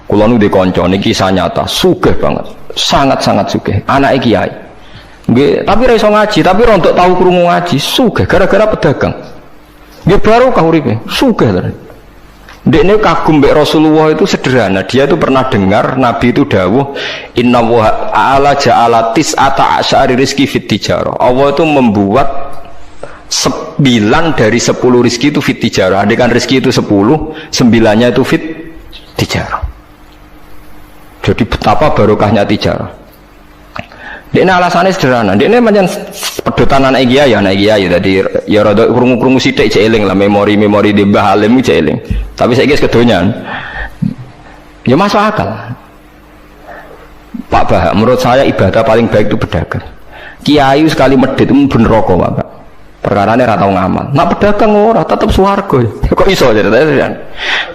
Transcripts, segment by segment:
Kula nu di kanca niki kisah nyata, sugih banget. Sangat-sangat sugih. Anake kiai. Nggih, tapi ra iso ngaji, tapi rontok tahu krungu ngaji, sugih gara-gara pedagang. Nggih barokah uripe, sugih tenan. Dekne kagum mbek Rasulullah itu sederhana. Dia itu pernah dengar Nabi itu dawuh, "Inna wa ta'ala ja'ala tis'ata asyari rizki fit tijarah." Allah itu membuat 9 dari 10 rizki itu fit tijarah. Andai kan rizki itu 10, 9-nya itu fit tijarah. Jadi betapa barokahnya tijarah. Ini alasannya sederhana. Ini macam pedotan anak kiai, tadi ya rada krungu-krungu sithik cek eling lah memori di Mbah Alim cek eling. Tapi saiki wis kedonyan. Ya masuk akal. Pak Bah, menurut saya ibadah paling baik itu berdagang. Kiai sekali medhit ben neraka, Pak. Perkarane ra tau ngamal. Nak pedagang ora tetep swarga. Kok iso ceritane?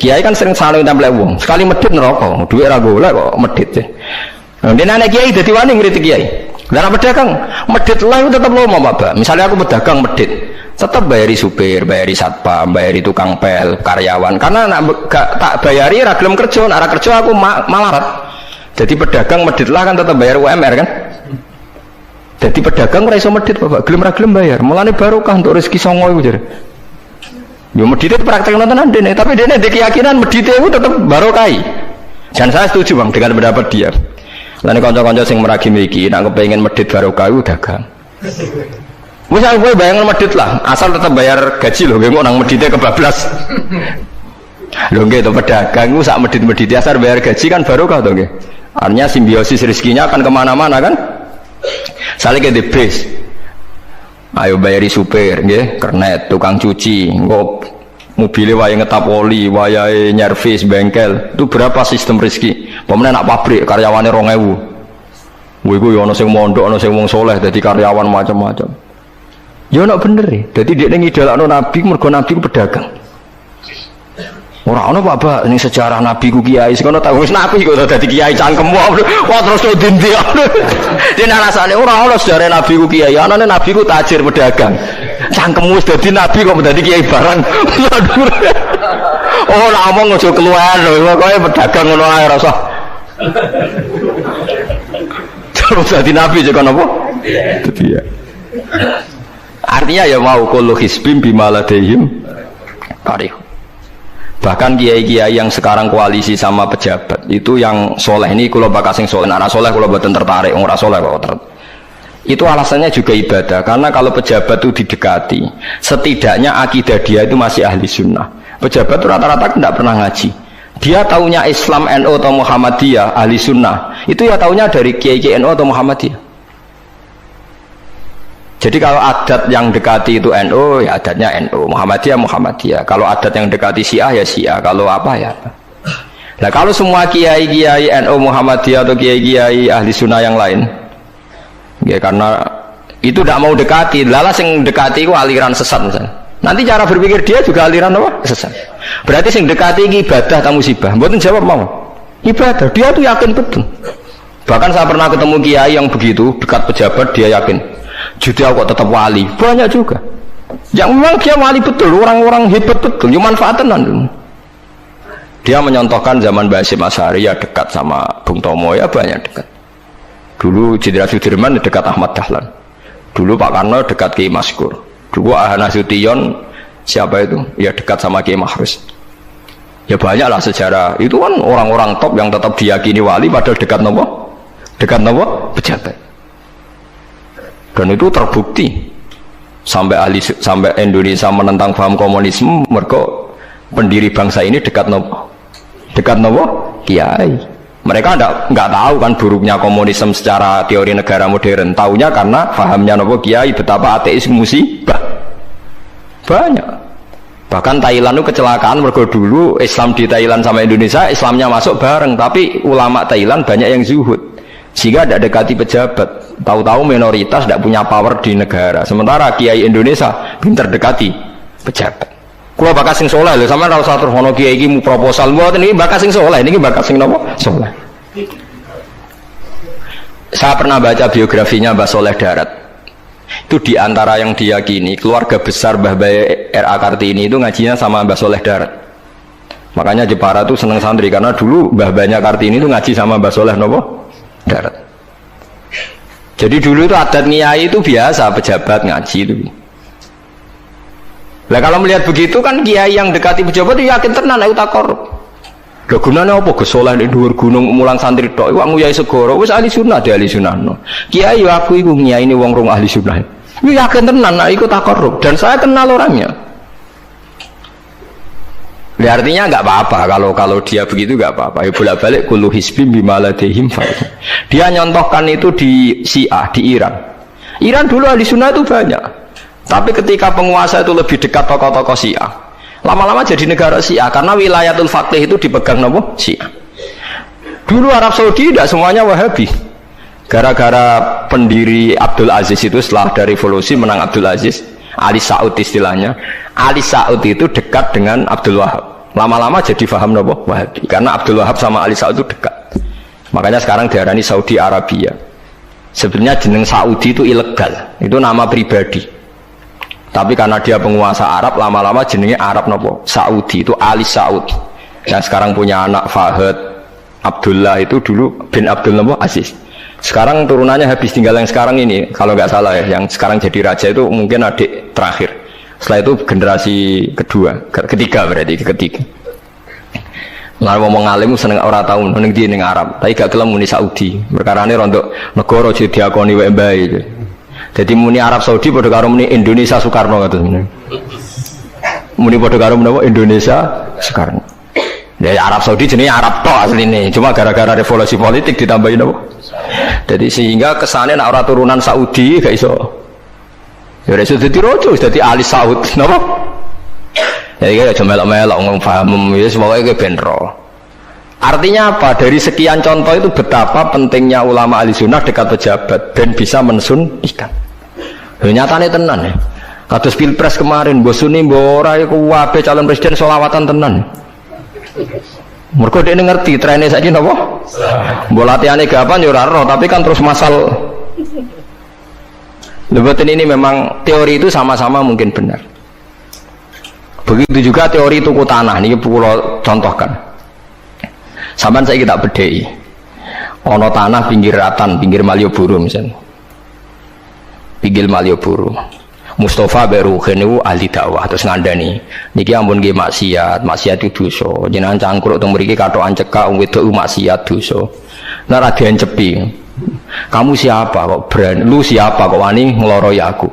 Kiai kan sering saling tempel wong. Sekali medhit neraka, dhuwit ra golek kok medhit. Dene anak kiai dadi wani ngritik kiai. Lah pedagang medhit lah itu tetep lomo, Pak. Misalnya aku pedagang medhit, tetep bayari supir, bayari satpam, bayari tukang pel, karyawan. Karena nak tak bayari ra gelem kerja, nek ra kerja aku malarat. Jadi pedagang medhit lah kan tetep bayar UMR kan? Jadi pedagang ora iso medhit, Bapak. Gelem ra gelem bayar. Mulane barokah untuk rezeki songo iku jare. Yo medhit itu praktek nontonan dene, tapi dene ada keyakinan medhit itu tetap barokah. Dan saya setuju, Bang, dengan pendapat dia. Lan kanca-kanca sing meragi mriki nek kepengin medhit barokah iku dagang. Wis kowe bayang medhit lah, asal tetap bayar gaji lho, nggih nang medhite kebablas. Lho nggih to pedagang iku sak medhit-medhit asal bayar gaji kan barokah to nggih. Artinya simbiosis rezekinya akan kemana-mana kan? Saling ke bis, ayo bayari supir, nggih, kernet, tukang cuci, engko mobilnya waya ngetap oli, waya nyervis bengkel, itu berapa sistem rezeki? Pemenang nak pabrik karyawannya 2000, wiku yo ono sing mondok, ono sing wong soleh, jadi karyawan macam-macam. Yo nak bener ya, jadi dia ngidolakno Nabi, mergo Nabi ku pedagang. Ora ono Pak, ini sejarah Nabi ku kiai, sekono tau wis Nabi kok dadi kiai cangkemmu. Wah terus dindi. Dene alasane ora ono sejarah Nabi ku kiai, anane Nabi ku tajir pedagang. Cangkemmu wis dadi Nabi kok dadi kiai barang. Oh, nek omong aja keluar lho, pokoke pedagang ngono ae rasa. Terus dadi Nabi jek napa? Dadi ya. Artinya ya mau kullu hisbim bimaladehim karih. Bahkan kiai-kiai yang sekarang koalisi sama pejabat itu yang soleh, ini kalau bakal sing soleh, anak soleh kalau buatan tertarik, orang soleh kok itu alasannya juga ibadah, karena kalau pejabat itu didekati, setidaknya akidah dia itu masih ahli sunnah. Pejabat itu rata-rata tidak pernah ngaji, dia taunya Islam NU atau Muhammadiyah ahli sunnah, itu ya taunya dari kiai-kiai NU atau Muhammadiyah. Jadi kalau adat yang dekati itu NU, ya adatnya NU, Muhammadiyah, Muhammadiyah. Kalau adat yang dekati Syiah, ya Syiah. Kalau apa, ya apa. Nah kalau semua kiai-kiai NU, Muhammadiyah atau kiai-kiai ahli sunnah yang lain, ya karena itu tidak mau dekati, lala sing dekati itu aliran sesat misalnya. Nanti cara berpikir dia juga aliran apa? Sesat. Berarti sing dekati ini ibadah atau musibah. Mboten jawab mau. Ibadah, dia tuh yakin betul. Bahkan saya pernah ketemu kiai yang begitu, dekat pejabat, dia yakin. Jadi aku tetap wali, banyak juga yang memang dia wali betul, orang-orang hebat betul, cuma manfaatan. Dia menyontohkan zaman Mbah Hasyim Asy'ari ya dekat sama Bung Tomo, ya banyak dekat. Dulu Jenderal Sudirman dekat Ahmad Dahlan, dulu Pak Karno dekat Kiai Maskur, dulu Ahana Sution siapa itu ya dekat sama Kiai Mahrus. Ya banyaklah sejarah itu kan orang-orang top yang tetap diyakini wali padahal dekat nopo pejabat. Dan itu terbukti sampai Indonesia menentang paham komunisme, mereka pendiri bangsa ini dekat nopo kiai. Mereka nggak tahu kan buruknya komunisme secara teori negara modern, taunya karena pahamnya nopo kiai betapa ateis musibah banyak. Bahkan Thailand itu kecelakaan mereka dulu Islam di Thailand sama Indonesia, Islamnya masuk bareng, tapi ulama Thailand banyak yang zuhud sehingga tidak dekati pejabat, tahu-tahu minoritas tidak punya power di negara, sementara kiai Indonesia pinter dekati pejabat. Kalau bakas sing soleh lho, sama kalau satu hono kiai ini proposal buat ini bakas sing soleh, ini bakas sing nopo soleh. Saya pernah baca biografinya Mbah Soleh Darat. Itu diantara yang diyakini keluarga besar Mbah Bae R.A. Kartini itu ngajinya sama Mbah Soleh Darat. Makanya Jepara tuh seneng santri karena dulu Mbah Kartini itu ngaji sama Mbah Soleh nopo darat. Jadi dulu itu adat ngiyai itu biasa, pejabat ngaji itu. Lah kalau melihat begitu kan kiai yang dekati pejabat itu yakin tenan aku tak korup. Lah gunane apa Gus Soleh di dhuwur gunung mulang santri tok iku nguyai segoro wis ahli sunnah di ahli sunnah. Kiai yo aku iku ngiyai ini wong rong ahli sunnah. Yo yakin tenan nek iku tak korup dan saya kenal orangnya. Ya, artinya nggak apa-apa kalau dia begitu nggak apa-apa. Ya bolak-balik kullu hisbim bima ladaihim farihun. Dia nyontohkan itu di Syiah di Iran. Iran dulu ahli sunnah itu banyak. Tapi ketika penguasa itu lebih dekat tokoh-tokoh Syiah, lama-lama jadi negara Syiah karena wilayatul faqih itu dipegang nopo Syiah. Dulu Arab Saudi tidak semuanya Wahabi. Gara-gara pendiri Abdul Aziz itu setelah dari revolusi menang Abdul Aziz, Ali Saud istilahnya. Ali Saud itu dekat dengan Abdul Wahab. Lama-lama jadi faham nopo Wahabi karena Abdul Wahab sama Ali Saud itu dekat. Makanya sekarang diarani Saudi Arabia. Sebenarnya jeneng Saudi itu ilegal, itu nama pribadi. Tapi karena dia penguasa Arab, lama-lama jenengnya Arab nopo Saudi itu Ali Saud. Yang sekarang punya anak Fahad Abdullah itu dulu bin Abdul nopo Aziz. Sekarang turunannya habis tinggal yang sekarang ini, kalau nggak salah ya, yang sekarang jadi raja itu mungkin adik terakhir. Setelah itu generasi ketiga berarti ketiga. Lah ngomong alim seneng ora tau ning ndi ning Arab, tapi gak gelem muni Saudi. Perkarane rontok negara jadi diakoni wae mbae. Jadi muni Arab Saudi padha karo muni Indonesia Soekarno ngoten. Muni padha karo menapa Indonesia Soekarno. Ya Arab Saudi jenenge Arab tok asline, cuma gara-gara revolusi politik ditambahin apa? Jadi sehingga kesane nek ora turunan Saudi gak iso. Ya wis dadi rojo, wis dadi Ali Saud, napa? Ya iki aja melok-melok ngomong paham wis pokoke ke ben ro. Artinya apa? Dari sekian contoh itu betapa pentingnya ulama ahli sunnah dekat pejabat dan bisa mensunnikan. Ya nyatane tenan ya. Kados Pilpres kemarin, Mbok Suni mbok ora iku wae calon presiden selawatan tenan. Mergo dhekne ngerti trene saiki napa? Mbok latihane gapan ya ora ro, tapi kan terus masal. Lebatin ini memang teori itu sama-sama mungkin benar. Begitu juga teori tuku tanah ini pulau contohkan. Sampeyan saya kita bedheki. Ono tanah pinggir Ratan, pinggir Malioboro misalnya. Pinggir Malioboro. Mustafa Beruhen itu ahli dakwah terus ngandani. Niki ampun nggih maksiat itu dosa. Jenengan cangkruk teng mriki kathokan cekak wong wedok maksiat dosa. Nek ra diencepi. Kamu siapa kok berani? Lu siapa kok wani ngeloroi aku?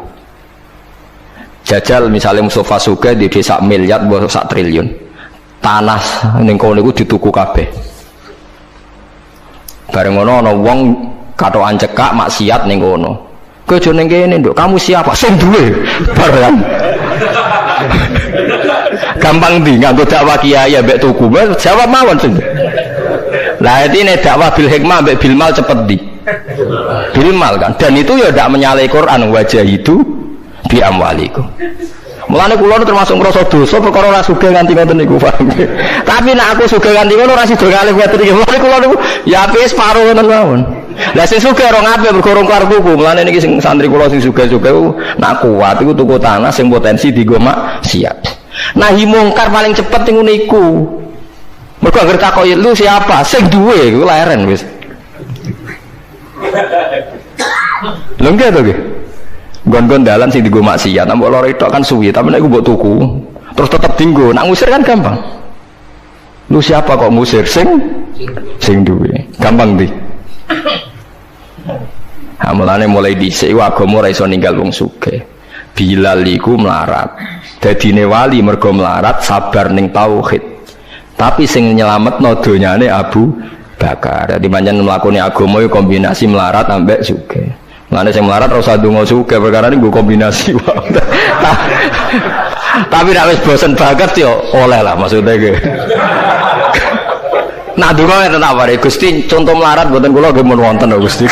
Jajal misalnya Mustafa Suge di desa miliar buat sak triliun. Tanah ning kono niku dituku kabeh. Bareng ngono ana wong kathokan cekak maksiat ning kono. Kowe aja ning kene, Nduk. Kamu siapa? Sing duwe. Bareng. Gampang ndi nganggo dakwah kiai mbek tuku. Jawab mawon sing. Lah ini dakwah bil hikmah mbek bil mal cepet di. Bil mal kan. Dan itu ya ndak menyalahi Quran wajah itu bi amwalikum. Mulane kula termasuk ngrasa dosa perkara ora sugih nganti ngoten niku, paham. Tapi nek aku sugih nganti ngono ora sida ngalih ngoten iki. Mulane kula niku ya wis separo ngoten mawon. Lah sing sugih ora ngapik mergo ora karo tuku. Mulane niki sing santri kula sing sugih-sugih nak kuat iku tuku tanah sing potensi dienggo maksiat. Nahi mungkar paling cepet niku niku. Mergo anggere takoki lu siapa? Sing duwe iku leren wis. Lho nggih to nggih. Gon-gon dalan sing dienggo maksiat, mbok lara tok kan suwi, tapi nek mbok tuku, terus tetep dienggo. Nak ngusir kan gampang. Lu siapa kok ngusir? Sing duwe. Gampang ndi? Mulane mulai dhisik agama ora iso ninggal wong sugih. Bilal iku melarat. Dadine wali mergo melarat sabar ning tauhid. Tapi sing nyelametno donyane Abu Bakar. Dadi pancen mlakune agama iku kombinasi melarat ambek sugih. Mulane sing melarat ora usah ndonga sugih perkara niku kombinasi wae. Tapi nek wis bosen banget yo oleh lah maksudnya ge. Nah donga enten apa Gusti contoh melarat mboten kula nggih mun wonten Gusti.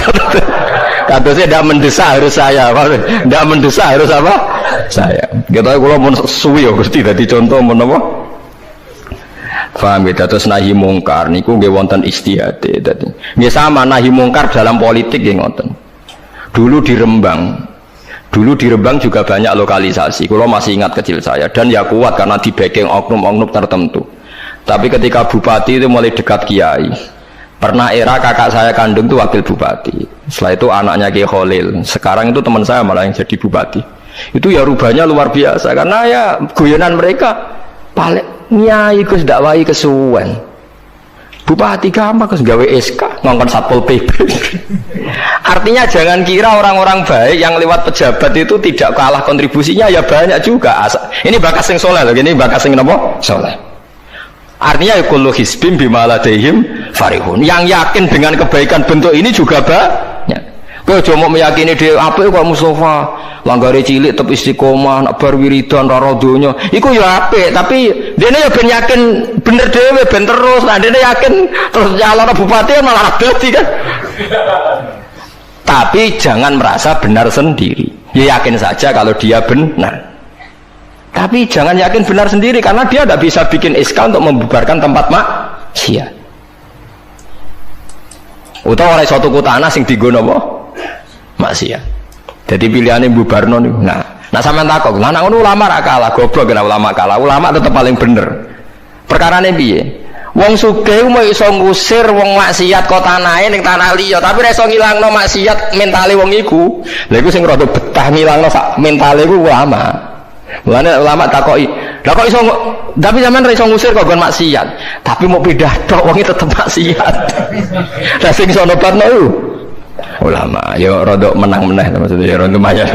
Kadosnya tidak mendesak harus saya, tidak mendesak harus apa? Saya. Kita kalau mau suwi ya Gusti, jadi contoh mau apa? Faham ya? Terus nahi mungkar, niku nggih wonten istihad. Jadi, nggih sama nahi mungkar dalam politik nggih ngoten. Dulu di Rembang juga banyak lokalisasi. Kalau masih ingat kecil saya dan ya kuat karena di backing oknum-oknum tertentu. Tapi ketika bupati itu mulai dekat kiai. Pernah era kakak saya kandung itu wakil bupati. Setelah itu anaknya Kiai Khalil. Sekarang itu teman saya malah yang jadi bupati. Itu ya rubahnya luar biasa karena ya guyonan mereka paling nyai Gus dakwai kesuwen. Bupati gampang Gus gawe SK ngongkon Satpol PP. Artinya jangan kira orang-orang baik yang lewat pejabat itu tidak kalah kontribusinya, ya banyak juga. Ini bakas sing soleh loh, ini bakas sing napa? Soleh. Artinya kullu hisbim bima ladaihim farihun. Yang yakin dengan kebaikan bentuk ini juga banyak. Kowe aja mau meyakini dhewe apik kok Mustafa, langgare cilik tetep istiqomah, nak bar wiridan ora donya. Iku ya apik, tapi dene ya ben yakin bener dhewe ben terus. Nah dene yakin terus calon bupati malah dadi kan. Tapi jangan merasa benar sendiri. Ya yakin saja kalau dia benar. Tapi jangan yakin benar sendiri karena dia tidak bisa bikin SK untuk membubarkan tempat maksiat. Utawa oleh suatu tanah sing dienggo apa? Maksiat. Jadi pilihannya bubarno niku. Nah sampean takok, lah nek ngono ulama ra kalah, goblok kena ulama kalah. Ulama tetap paling bener. Perkarane piye? Wong sugih mau iso ngusir wong maksiat kok tanahe ning tanah liya, tapi ora iso ngilangno maksiat mentale wong iku. Lha iku sing rada betah ngilangno sak mentale iku ulama. Mulane ulama takoki, "Lah kok iso tapi sampean ra iso ngusir kok nggon maksiat, tapi mau pindah tok wong tetep maksiat." Lah sing iso nobatno iku ulama, ya rada menang-meneh maksudnya ya rada lumayan.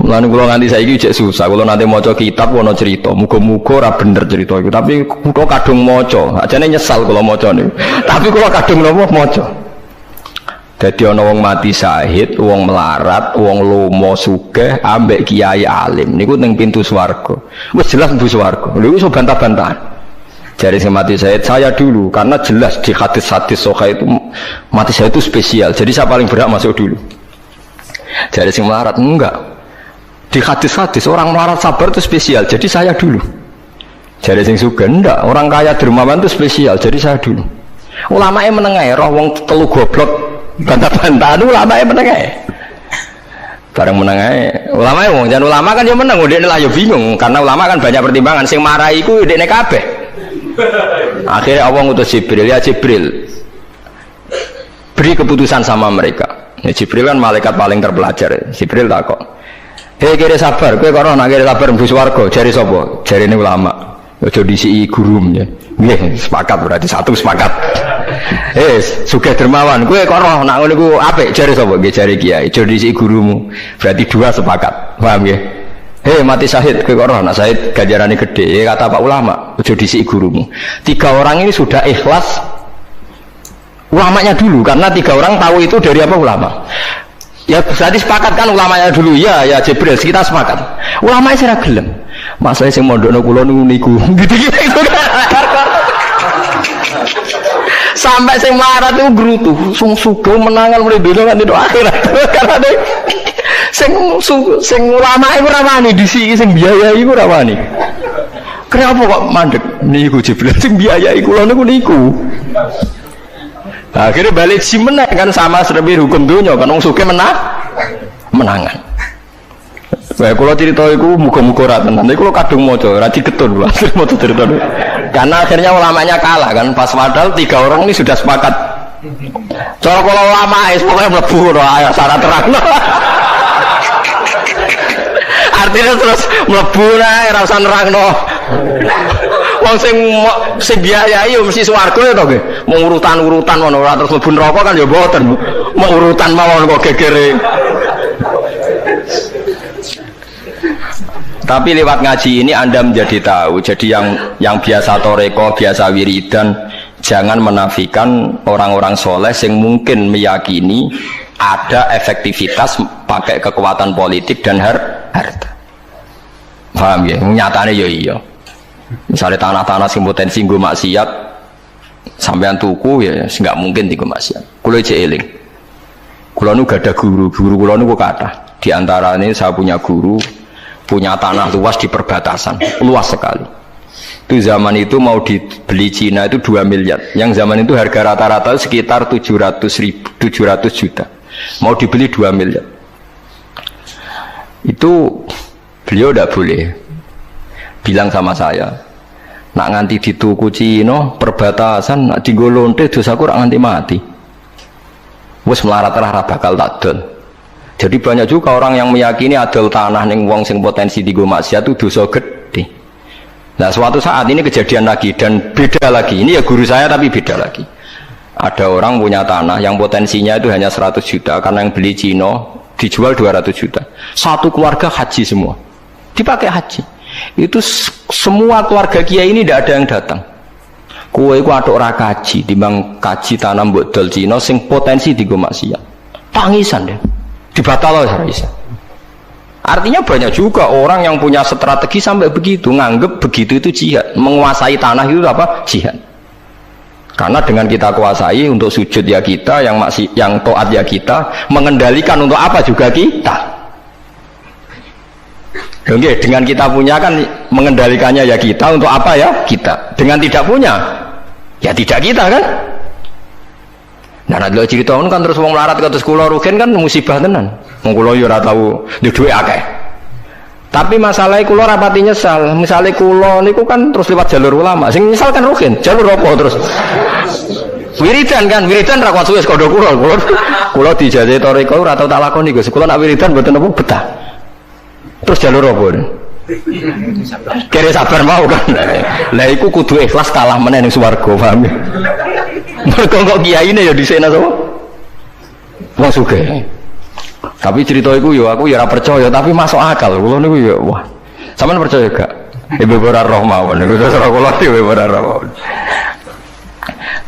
Mulane kula nganti saiki cek susah, kula nanti maca kitab ana cerita, muga-muga ora bener cerita iku, tapi kula kadung maca, ajane nyesal kula maca niku. Tapi kula kadung napa maca. Dadi ana wong mati syahid, wong melarat, wong lomo sugih ambek kiai alim niku ning pintu swarga. Wis jelas mlebu swarga. Lha iso bantah-bantahan. Jari sing mati syahid saya dulu karena jelas di hadis-hadis sahih itu mati syahid itu spesial. Jadi saya paling berhak masuk dulu. Jari sing melarat enggak. Di hadis-hadis orang melarat sabar itu spesial. Jadi saya dulu. Jari sing sugih enggak. Orang kaya dermawan itu spesial. Jadi saya dulu. Ulama yang menengah roh wong telu goblok bantah-bantahan ulama yang menengah bareng menengah ulama yang wong jangan ulama kan dia menang dia lah ya bingung karena ulama kan banyak pertimbangan sing marahi iku dekne kabeh. Akhirnya Allah ngutus Jibril, ya Jibril beri keputusan sama mereka. Ya, Jibril kan malaikat paling terpelajar. Jibril takok, "Hei kira sabar, kowe kok ora nak kira sabar mlebu swarga?" Jari sapa? Jarine ulama. Aja disiki gurum ya. Nggih, sepakat berarti satu sepakat. Sugih dermawan, kowe kok roh nak ngono iku apik jare sapa? Nggih jare kiai. Aja disiki gurumu. Berarti dua sepakat. Paham nggih? Mati syahid kowe kok roh nak syahid ganjarane gede. Kata Pak ulama, aja disiki gurumu. Tiga orang ini sudah ikhlas ulamanya dulu karena tiga orang tahu itu dari apa ulama. Ya berarti sepakat kan ulamanya dulu ya Jibril kita sepakat. Ulamanya sira gelem. Masalah sing mondokno kula niku gitu-gitu. Sampai sing marat itu gerutu, sing sugih menangan mulai dino kan itu akhirat. Karena sing ulama iku ora wani disiki sing biayai iku ora wani. Kenapa kok mandek niku Jibril sing biayai kula niku. Nah, akhirnya balik si menang kan sama seperti hukum dunia kan wong sugih menangan. Wah, kalau cerita itu muka-muka rata, nanti kalau kadung mojo, rati ketun lah, mojo cerita itu. Karena akhirnya ulamanya kalah kan, pas padahal tiga orang ini sudah sepakat. Soalnya kalau ulama, pokoknya melebu, syarat terang. Artinya terus melebu rasa nerang Wong sing biayai mesti swarga ya to nggih. Mau urutan-urutan ngono ora terus mlebu neraka kan ya mboten. Mau urutan mawon kok gegere. Tapi lewat ngaji ini Anda menjadi tahu. Jadi yang biasa toreko, biasa wiridan, jangan menafikan orang-orang soleh yang mungkin meyakini ada efektivitas pakai kekuatan politik dan harta. Paham ya? Nyatanya ya iya. Misalnya tanah-tanah sing potensi nggo maksiat sampean tuku ya nggak mungkin dienggo maksiat. Kula cek eling. Kula nu gak ada guru kula nu kathah. Di antaranya saya punya guru punya tanah luas di perbatasan, luas sekali. Itu zaman itu mau dibeli Cina itu 2 miliar. Yang zaman itu harga rata-rata sekitar 700 juta. Mau dibeli 2 miliar. Itu beliau tidak boleh bilang sama saya, Nak nganti dituku Cina perbatasan nak dienggo lonte dosaku rak nganti mati. Wis melarat-larat bakal takdol. Jadi banyak juga orang yang meyakini adol tanah ning wong sing potensi dienggo maksiat itu dosa gede. Nah suatu saat ini kejadian lagi dan beda lagi. Ini ya guru saya tapi beda lagi. Ada orang punya tanah yang potensinya itu hanya 100 juta karena yang beli Cina dijual 200 juta. Satu keluarga haji semua. Dipakai haji. Itu semua keluarga kiai ini tidak ada yang datang. Kowe iku atuk ora kaji, timbang kaji tanam mbok dol Cina sing potensi dienggo maksiat. Tangisan deh. Dibatal ora bisa. Artinya banyak juga orang yang punya strategi sampai begitu, nganggep begitu itu jihad, menguasai tanah itu apa? Jihad. Karena dengan kita kuasai untuk sujud ya kita, yang taat ya kita, mengendalikan untuk apa juga kita. Oke, dengan kita punya kan mengendalikannya ya kita, untuk apa ya kita. Dengan tidak punya ya tidak kita kan. Nah, nek cerita kan terus wong melarat kados kula rugen kan musibah tenan. Wong kula yo ora tau duwe akeh. Tapi masalahnya kula rapati nyesal. Misale kula niku kan terus lewat jalur ulama. Sing nyesal kan rugen. Jalur apa terus? Wiridan kan, wiridan ra kuat suwe kodho kula. Kula dijajahi toriko ora tau tak lakoni Gus. Kula nak wiridan mboten apa betah. Terus jalur apa? Kere sabar mau kan. Lah iku kudu ikhlas kalah meneh ning swarga, paham ya? Mergo kok kiyaine ya dhisena sapa? Wong sugih. Tapi cerita iku ya aku ya ora percaya, tapi masuk akal. Kula niku ya wah. Sampeyan percaya gak? Ibu ora roh mawon niku terus kula ibu ora roh.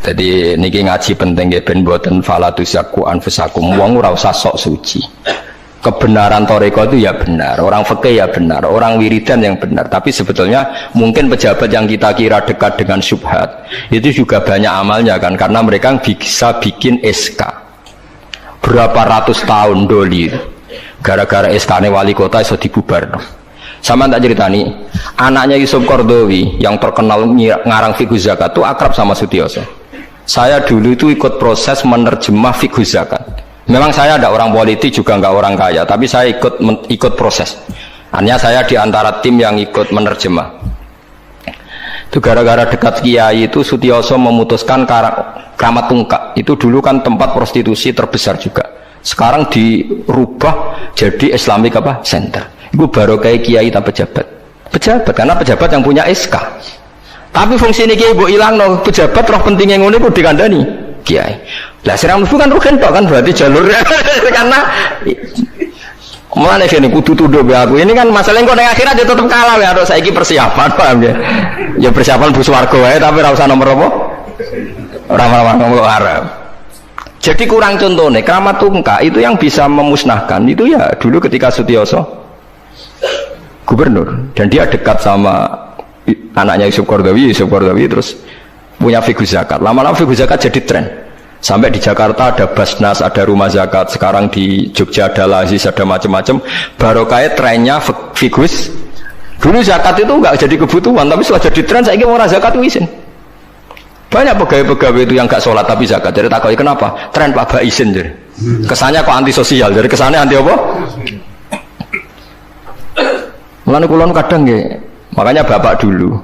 Jadi niki ngaji penting nggih ben mboten falatusaku anfusakum. Wong ora usah sok suci. Kebenaran toreko itu ya benar, orang fikih ya benar, orang wiridan yang benar. Tapi sebetulnya mungkin pejabat yang kita kira dekat dengan syubhat itu juga banyak amalnya kan, karena mereka bisa bikin SK berapa ratus tahun doli gara-gara SK-nya wali kota iso dibubar. Sama tak ceritani, anaknya Yusuf Qaradawi yang terkenal ngarang fiqh zakat itu akrab sama Sutioso. Saya dulu itu ikut proses menerjemah fiqh zakat. Memang saya ada orang politik juga nggak orang kaya, tapi saya ikut proses. Hanya saya di antara tim yang ikut menerjemah. Itu gara-gara dekat kiai itu Sutioso memutuskan Kramat Tungkak. Itu dulu kan tempat prostitusi terbesar juga. Sekarang dirubah jadi Islamic apa? Center. Itu baru kayak kiai tak pejabat. Pejabat karena pejabat yang punya SK. Tapi fungsi ini kiai bu hilang no pejabat roh pentingnya ngono itu dikandani kiai. Lah serang bukan rugen tok kan berarti jalurnya karena mulane kene kudu tuduh be aku. Ini kan masalah engko ning akhirat ya tetep kalah ya harus saiki persiapan paham ya. Ya persiapan bu swarga wae tapi ora usah nomor apa? Ora nomor arep. Jadi kurang contohnya Kramat Tungkak itu yang bisa memusnahkan itu ya dulu ketika Sutioso gubernur dan dia dekat sama anaknya Yusuf Qaradawi terus punya fiqh zakat. Lama-lama fiqh zakat jadi tren. Sampai di Jakarta ada Basnas, ada rumah zakat. Sekarang di Jogja ada Lazis, ada macam-macam. Barokah trennya fiqh. Dulu zakat itu enggak jadi kebutuhan, tapi setelah jadi tren saya ingin orang zakat itu izin. Banyak pegawai-pegawai itu yang enggak sholat tapi zakat. Jadi takoi kenapa? Tren Pak Ba izin jadi. Kesannya kok antisosial. Jadi kesannya anti apa? Mulane kula kadang nggih. Makanya bapak dulu.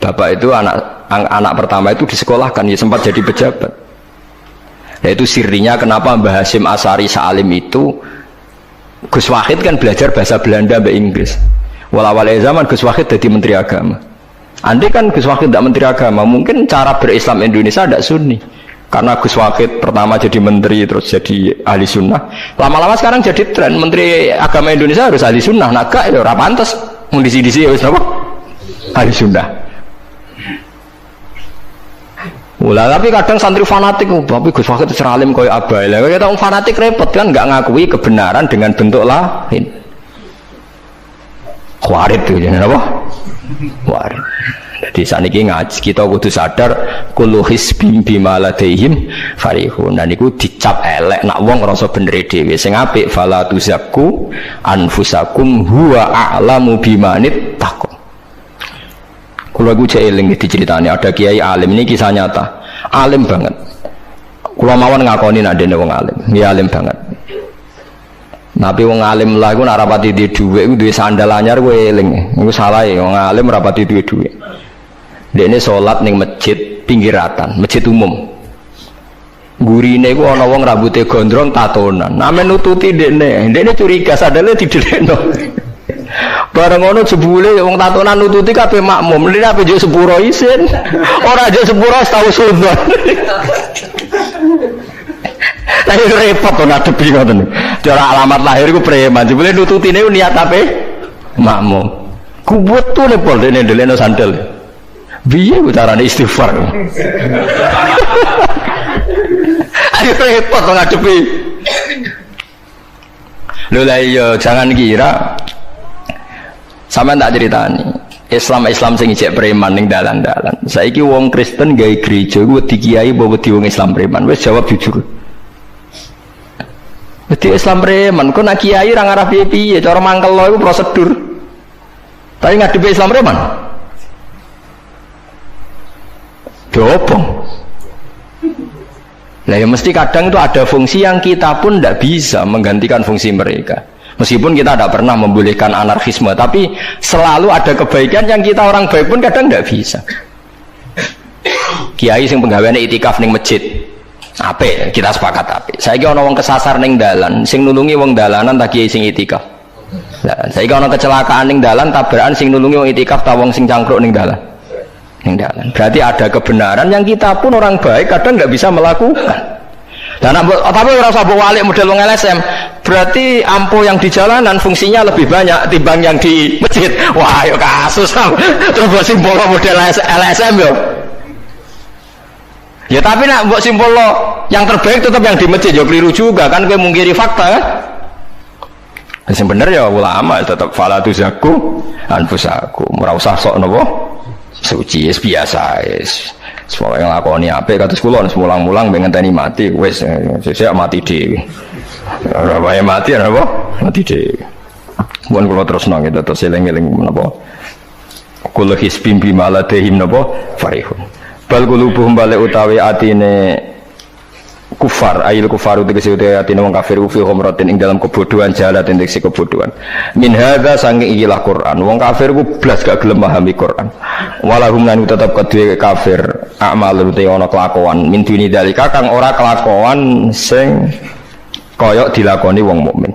Bapak itu anak pertama itu disekolahkan ya sempat jadi pejabat. Yaitu sirinya kenapa Mbah Hasyim Asari Salim itu Gus Wahid kan belajar bahasa Belanda mbak Inggris. Awal-awal zaman Gus Wahid jadi menteri agama. Andai kan Gus Wahid tidak menteri agama, mungkin cara berislam Indonesia tidak sunni. Karena Gus Wahid pertama jadi menteri terus jadi ahli sunnah. Lama-lama sekarang jadi tren menteri agama Indonesia harus ahli sunnah. Nah gak ya ora pantes mun disi-disi ya wis apa? Ahli sunnah. Ulah tapi kadang santri fanatik, tapi Gus Wahid seralim koyo abai. Lah kita orang fanatik repot kan nggak ngakui kebenaran dengan bentuk lain. Khawarit itu jadi apa? Khawarit. Jadi saniki ngaji kita kudu sadar kullu hisbim bima ladaihim farihun. Dan iku dicap elek nak wong ngrasa bener dhewe. Sing apik fala tuzakku anfusakum huwa a'lamu bimanit taqwa. Kalau aku cek eling diceritani ada kiai alim, ini kisah nyata, alim banget. Kalau mawon ngakoni nak dene wong alim, dia alim banget. Tapi wong alim lah, aku nak rapati di duit, aku duit sandal anyar, aku eling, aku salah ya, wong alim rapati duit. Dekne salat ning masjid pinggiratan, masjid umum. Gurine iku ana wong rambute gondrong tatonan. Amen nututi dekne curiga sadale didelekno. Bareng ngono jebule wong tatonan nututi kabeh makmum. Lha ape njuk sepuro isin. Ora njuk sepuro tau sunat. Lah repot to ngadepi ngoten. Cara alamat lahir iku preman. Jebule nututine niat ape? Makmum. Kuwet tuh lepol dene ndelekno sandal. Piye carane istighfar? Ayo repot to ngadepi. Lho lah iya jangan kira sampean tak ceritani. Islam sing ijek preman ning dalan-dalan. Saiki wong Kristen gawe gereja iku wedi kiai apa wedi wong Islam preman? Wis jawab jujur. Wedi Islam preman, kok nak kiai ra ngarah piye-piye, cara mangkel lo iku prosedur. Tapi ngadepi Islam preman. Dobong. Nah ya mesti kadang itu ada fungsi yang kita pun tidak bisa menggantikan fungsi mereka. Meskipun kita tidak pernah membolehkan anarkisme, tapi selalu ada kebaikan yang kita orang baik pun kadang tidak bisa. Kiai sing penggaweane itikaf ning masjid, apik kita sepakat apik. Saiki ana wong kesasar ning dalan, sing nulungi wong dalanan ta kiai sing itikaf. Lah saiki ana kecelakaan ning dalan, tabrakan sing nulungi wong itikaf ta wong sing cangkruk ning dalan. Berarti ada kebenaran yang kita pun orang baik kadang nggak bisa melakukan. Dan tapi orang sabuk walik model wong LSM, berarti ampuh yang di jalanan fungsinya lebih banyak timbang yang di masjid. Wah, yuk kasus terus buat simbol model LSM yo. Ya tapi nak buat simbol yang terbaik tetap yang di masjid. Yo keliru juga kan, kowe mungkiri fakta kan? Yang bener ya ulama tetap fala tuzaku anfusakum. Ora usah sok nopo suci biasa es. Semua yang lakoni apik kados kula mulang-mulang ben ngenteni mati wis sesuk mati dhewe. Ora wae mati apa? Mati dhewe. Mun kula terusno gitu terus eling-eling menapa. Kula hisbim bimaladehim napa farihun. Bal qulubuhum balik utawi atine kufar ayil kufaru tegese utawi atine wong kafir fi humratin ing dalam kebodohan jalat tegese kebodohan. Min hadza saking ikilah Quran. Wong kafir ku blas gak gelem pahami Quran. Walahum lan tetep kedue kafir amal te ana kelakuan min duni dalika kang ora kelakuan sing kaya dilakoni wong mukmin.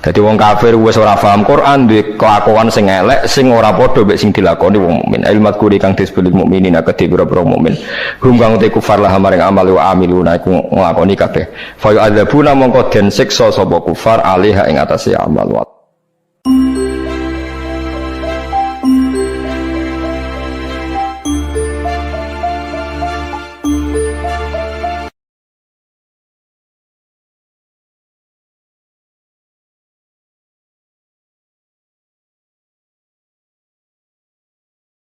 Dadi wong kafir wis ora paham Quran duwe kelakuan sing elek sing ora padha mek sing dilakoni wong mukmin. Ilmu kuri kang disebut mukminin akeh pira-pira mukmin. Hum kang te kufar lah maring amal wa amiluna iku nglakoni kabeh. Fa yu'adzabuna mongko den siksa sapa kufar alih ing atase amal wa